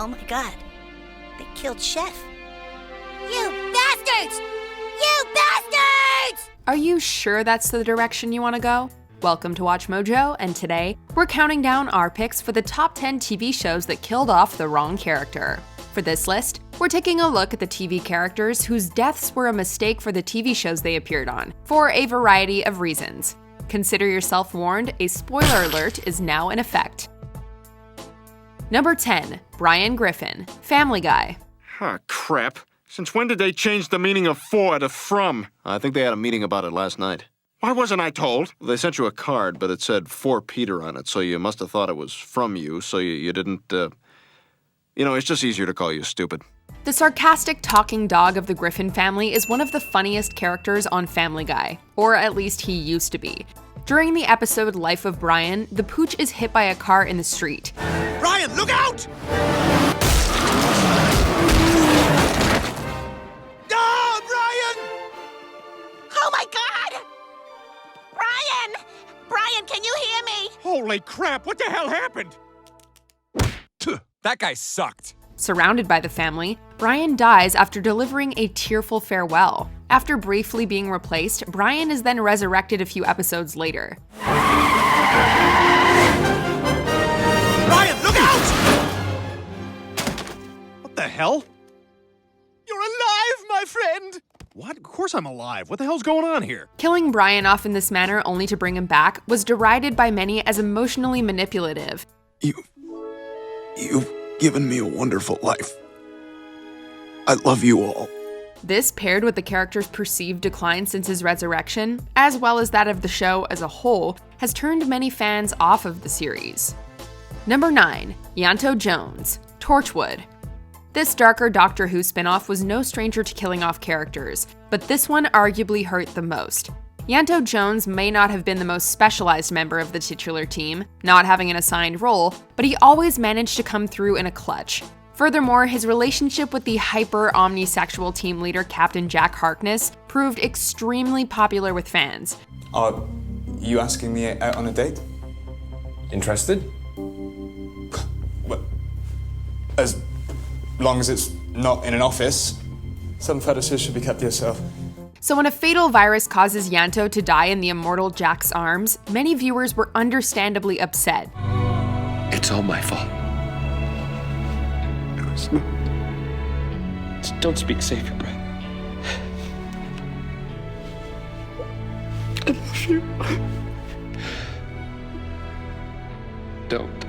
Oh my god. They killed Chef. You bastards! You bastards! Are you sure that's the direction you want to go? Welcome to Watch Mojo, and today, we're counting down our picks for the top 10 TV shows that killed off the wrong character. For this list, we're taking a look at the TV characters whose deaths were a mistake for the TV shows they appeared on, for a variety of reasons. Consider yourself warned, a spoiler alert is now in effect. Number 10, Brian Griffin, Family Guy. Ah, crap. Since when did they change the meaning of for to from? I think they had a meeting about it last night. Why wasn't I told? They sent you a card, but it said for Peter on it, so you must have thought it was from you, so you didn't, it's just easier to call you stupid. The sarcastic talking dog of the Griffin family is one of the funniest characters on Family Guy, or at least he used to be. During the episode Life of Brian, the pooch is hit by a car in the street. Brian, look out! No, Brian! Oh my god! Brian! Brian, can you hear me? Holy crap, what the hell happened? That guy sucked. Surrounded by the family, Brian dies after delivering a tearful farewell. After briefly being replaced, Brian is then resurrected a few episodes later. Brian, look out! What the hell? You're alive, my friend! What? Of course I'm alive. What the hell's going on here? Killing Brian off in this manner only to bring him back was derided by many as emotionally manipulative. You've given me a wonderful life. I love you all. This, paired with the character's perceived decline since his resurrection, as well as that of the show as a whole, has turned many fans off of the series. Number 9, Ianto Jones, Torchwood. This darker Doctor Who spin-off was no stranger to killing off characters, but this one arguably hurt the most. Ianto Jones may not have been the most specialized member of the titular team, not having an assigned role, but he always managed to come through in a clutch. Furthermore, his relationship with the hyper-omnisexual team leader Captain Jack Harkness proved extremely popular with fans. Are you asking me out on a date? Interested? Well, as long as it's not in an office. Some fetishes should be kept to yourself. So when a fatal virus causes Ianto to die in the immortal Jack's arms, many viewers were understandably upset. It's all my fault. Don't speak, save your breath. I love you. Don't.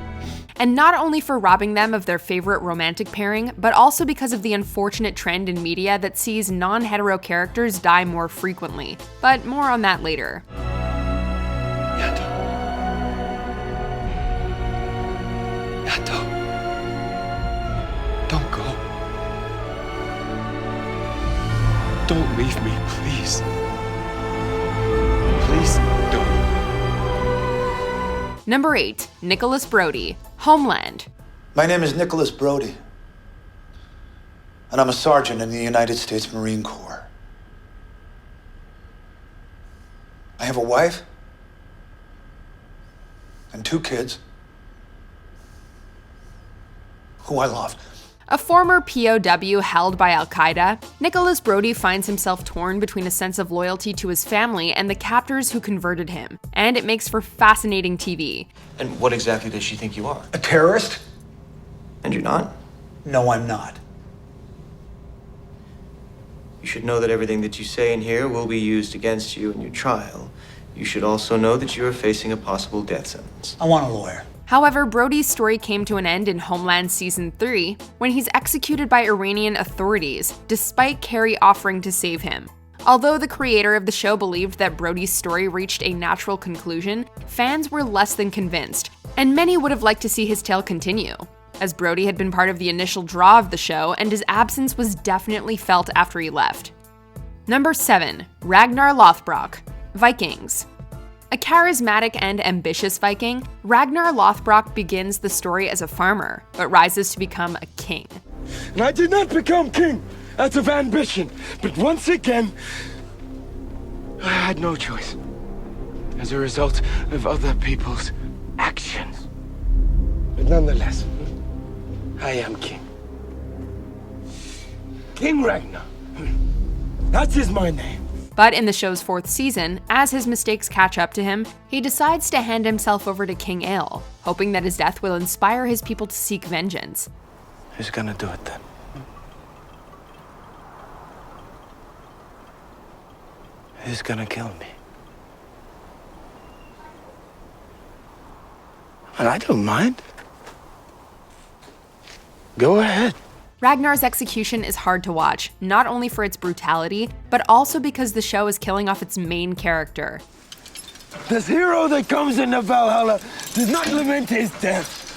And not only for robbing them of their favorite romantic pairing, but also because of the unfortunate trend in media that sees non-hetero characters die more frequently. But more on that later. Ianto. Don't go. Don't leave me, please. Please don't. Number 8, Nicholas Brody, Homeland. My name is Nicholas Brody, and I'm a sergeant in the United States Marine Corps. I have a wife and 2 kids who I love. A former POW held by Al-Qaeda, Nicholas Brody finds himself torn between a sense of loyalty to his family and the captors who converted him, and it makes for fascinating TV. And what exactly does she think you are? A terrorist? And you're not? No, I'm not. You should know that everything that you say in here will be used against you in your trial. You should also know that you are facing a possible death sentence. I want a lawyer. However, Brody's story came to an end in Homeland Season 3 when he's executed by Iranian authorities, despite Carrie offering to save him. Although the creator of the show believed that Brody's story reached a natural conclusion, fans were less than convinced, and many would have liked to see his tale continue, as Brody had been part of the initial draw of the show and his absence was definitely felt after he left. Number 7, Ragnar Lothbrok, Vikings. A charismatic and ambitious Viking, Ragnar Lothbrok begins the story as a farmer, but rises to become a king. And I did not become king out of ambition, but once again, I had no choice as a result of other people's actions. But nonetheless, I am king. King Ragnar. That is my name. But in the show's 4th season, as his mistakes catch up to him, he decides to hand himself over to King Ale, hoping that his death will inspire his people to seek vengeance. Who's gonna do it then? Who's gonna kill me? And I don't mind. Go ahead. Ragnar's execution is hard to watch, not only for its brutality, but also because the show is killing off its main character. This hero that comes into Valhalla does not lament his death.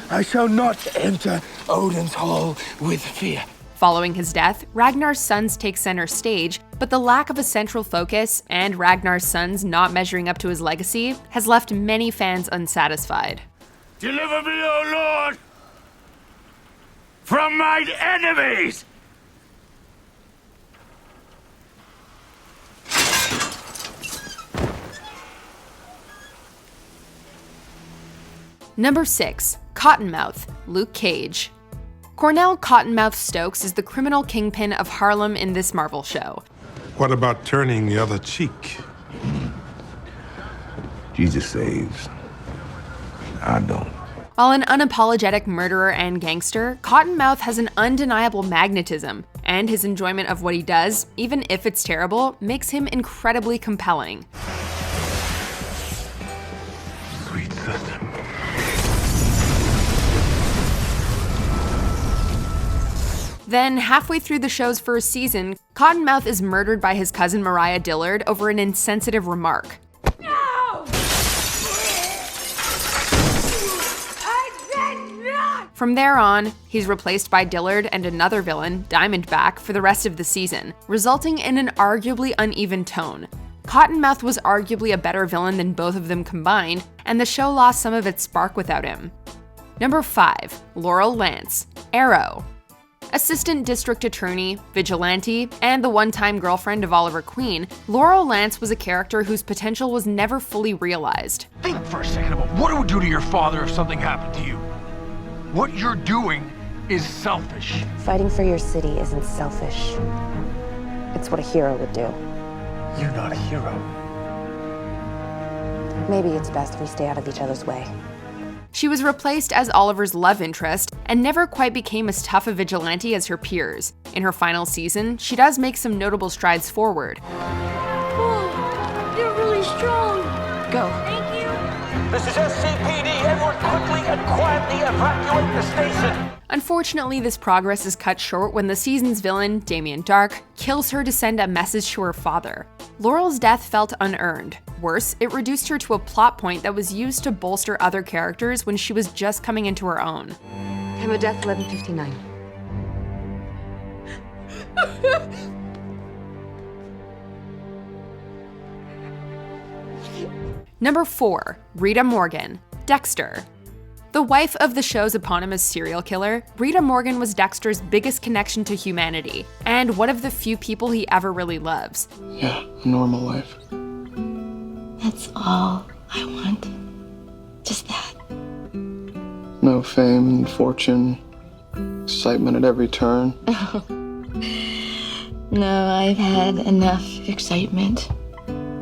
I shall not enter Odin's hall with fear. Following his death, Ragnar's sons take center stage, but the lack of a central focus and Ragnar's sons not measuring up to his legacy has left many fans unsatisfied. Deliver me, O Lord, from mine enemies! Number 6. Cottonmouth, Luke Cage. Cornell Cottonmouth Stokes is the criminal kingpin of Harlem in this Marvel show. What about turning the other cheek? Jesus saves. I don't. While an unapologetic murderer and gangster, Cottonmouth has an undeniable magnetism, and his enjoyment of what he does, even if it's terrible, makes him incredibly compelling. Sweet system. Then, halfway through the show's 1st season, Cottonmouth is murdered by his cousin Mariah Dillard over an insensitive remark. No! I said not! From there on, he's replaced by Dillard and another villain, Diamondback, for the rest of the season, resulting in an arguably uneven tone. Cottonmouth was arguably a better villain than both of them combined, and the show lost some of its spark without him. Number 5. Laurel Lance, Arrow. Assistant District Attorney, Vigilante, and the one-time girlfriend of Oliver Queen, Laurel Lance was a character whose potential was never fully realized. Think for a second about what it would do to your father if something happened to you. What you're doing is selfish. Fighting for your city isn't selfish. It's what a hero would do. You're not a hero. Maybe it's best if we stay out of each other's way. She was replaced as Oliver's love interest and never quite became as tough a vigilante as her peers. In her final season, she does make some notable strides forward. Whoa, you're really strong. Go. Thank you. This is SCPD. Everyone quickly and quietly evacuate the station. Unfortunately, this progress is cut short when the season's villain, Damien Dark, kills her to send a message to her father. Laurel's death felt unearned. Worse, it reduced her to a plot point that was used to bolster other characters when she was just coming into her own. Time of death, 11:59. Number 4. Rita Morgan, Dexter. The wife of the show's eponymous serial killer, Rita Morgan was Dexter's biggest connection to humanity, and one of the few people he ever really loves. Yeah, a normal life. That's all I want. Just that. No fame, fortune, excitement at every turn. No, I've had enough excitement.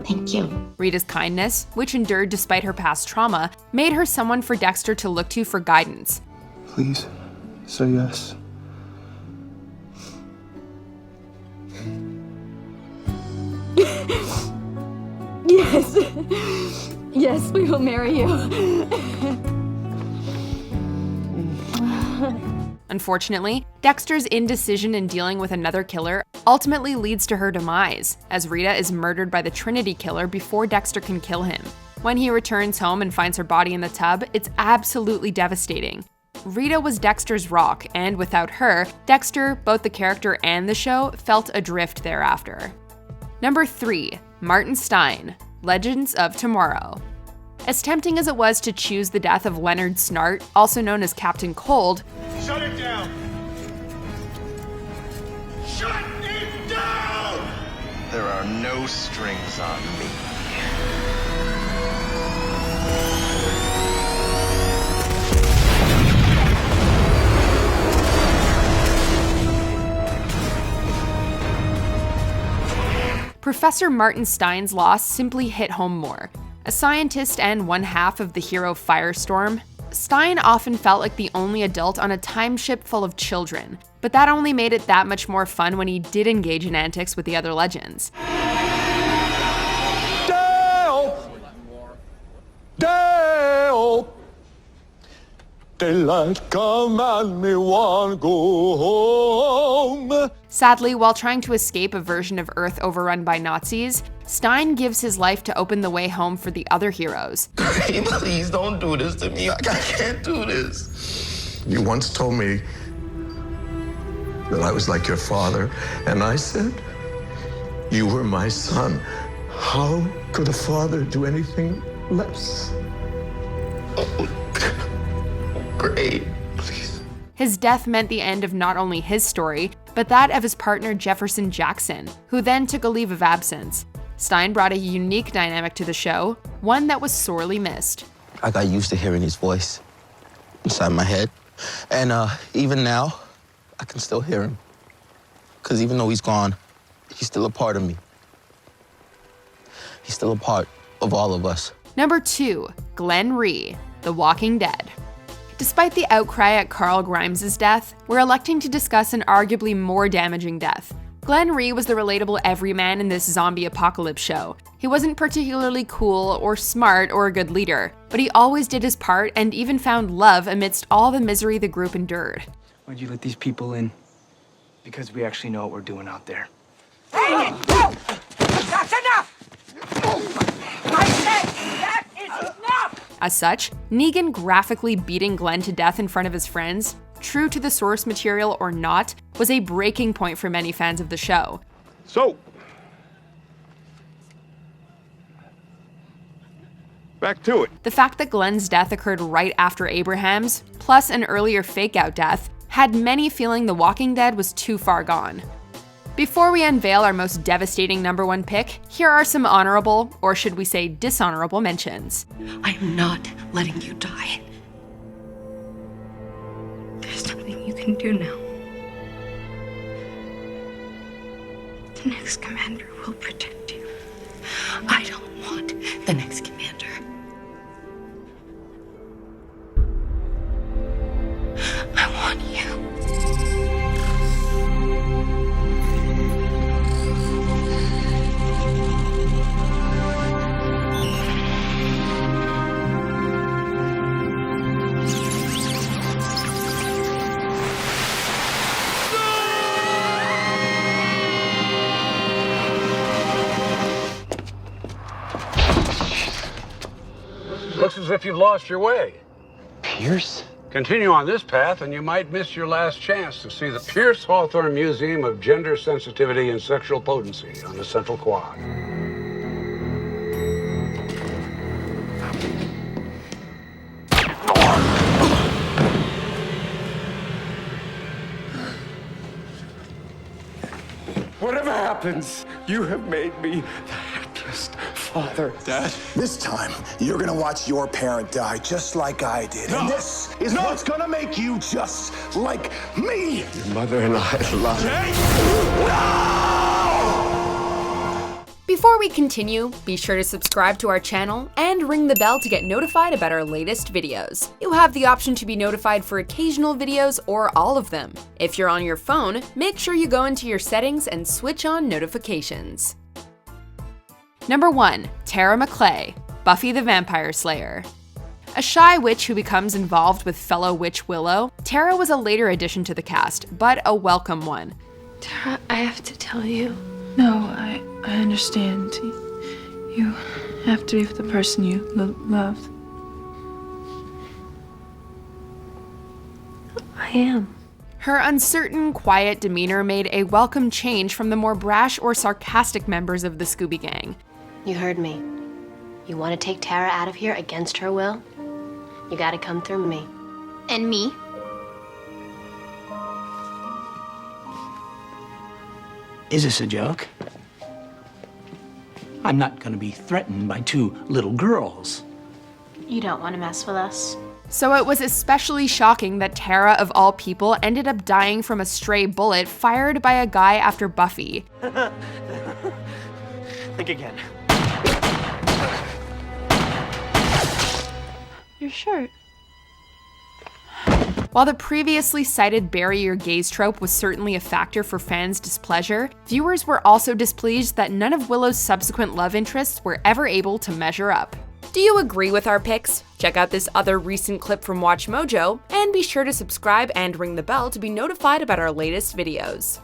Thank you. Rita's kindness, which endured despite her past trauma, made her someone for Dexter to look to for guidance. Please, say yes. Yes. Yes, we will marry you. Unfortunately, Dexter's indecision in dealing with another killer ultimately leads to her demise, as Rita is murdered by the Trinity Killer before Dexter can kill him. When he returns home and finds her body in the tub, it's absolutely devastating. Rita was Dexter's rock, and without her, Dexter, both the character and the show, felt adrift thereafter. Number 3. Martin Stein, Legends of Tomorrow. As tempting as it was to choose the death of Leonard Snart, also known as Captain Cold, Shut it down! Shut it down! There are no strings on me. Professor Martin Stein's loss simply hit home more. A scientist and one half of the hero Firestorm, Stein often felt like the only adult on a time ship full of children, but that only made it that much more fun when he did engage in antics with the other legends. Dale! Daylight come and me want go home. Sadly, while trying to escape a version of Earth overrun by Nazis, Stein gives his life to open the way home for the other heroes. Please don't do this to me. I can't do this. You once told me that I was like your father, and I said, you were my son. How could a father do anything less? Great. Please. His death meant the end of not only his story, but that of his partner Jefferson Jackson, who then took a leave of absence. Stein brought a unique dynamic to the show, one that was sorely missed. I got used to hearing his voice inside my head. And even now, I can still hear him. Because even though he's gone, he's still a part of me. He's still a part of all of us. Number 2, Glenn Rhee, The Walking Dead. Despite the outcry at Carl Grimes' death, we're electing to discuss an arguably more damaging death. Glenn Rhee was the relatable everyman in this zombie apocalypse show. He wasn't particularly cool or smart or a good leader, but he always did his part and even found love amidst all the misery the group endured. Why'd you let these people in? Because we actually know what we're doing out there. Hey! Whoa! That's enough! I said that is enough! As such, Negan graphically beating Glenn to death in front of his friends, true to the source material or not, was a breaking point for many fans of the show. So, back to it. The fact that Glenn's death occurred right after Abraham's, plus an earlier fake-out death, had many feeling The Walking Dead was too far gone. Before we unveil our most devastating number 1 pick, here are some honorable, or should we say dishonorable mentions. I am not letting you die. There's nothing you can do now. The next commander will protect you. I don't want the next commander. I want you. Looks as if you've lost your way. Pierce? Continue on this path and you might miss your last chance to see the Pierce Hawthorn Museum of Gender Sensitivity and Sexual Potency on the Central Quad. Whatever happens, you have made me the happiest father. Dad? This time, you're gonna watch your parent die just like I did. No. And this is what's gonna make you just like me. Your mother and I love you. Before we continue, be sure to subscribe to our channel and ring the bell to get notified about our latest videos. You have the option to be notified for occasional videos or all of them. If you're on your phone, make sure you go into your settings and switch on notifications. Number 1, Tara Maclay, Buffy the Vampire Slayer. A shy witch who becomes involved with fellow witch Willow, Tara was a later addition to the cast, but a welcome one. Tara, I have to tell you. No, I understand. You have to be with the person you love. I am. Her uncertain, quiet demeanor made a welcome change from the more brash or sarcastic members of the Scooby Gang. You heard me. You want to take Tara out of here against her will? You gotta come through me. And me? Is this a joke? I'm not gonna be threatened by 2 little girls. You don't want to mess with us? So it was especially shocking that Tara, of all people, ended up dying from a stray bullet fired by a guy after Buffy. Think again. Your shirt. While the previously cited bury your gaze trope was certainly a factor for fans' displeasure, viewers were also displeased that none of Willow's subsequent love interests were ever able to measure up. Do you agree with our picks? Check out this other recent clip from WatchMojo, and be sure to subscribe and ring the bell to be notified about our latest videos.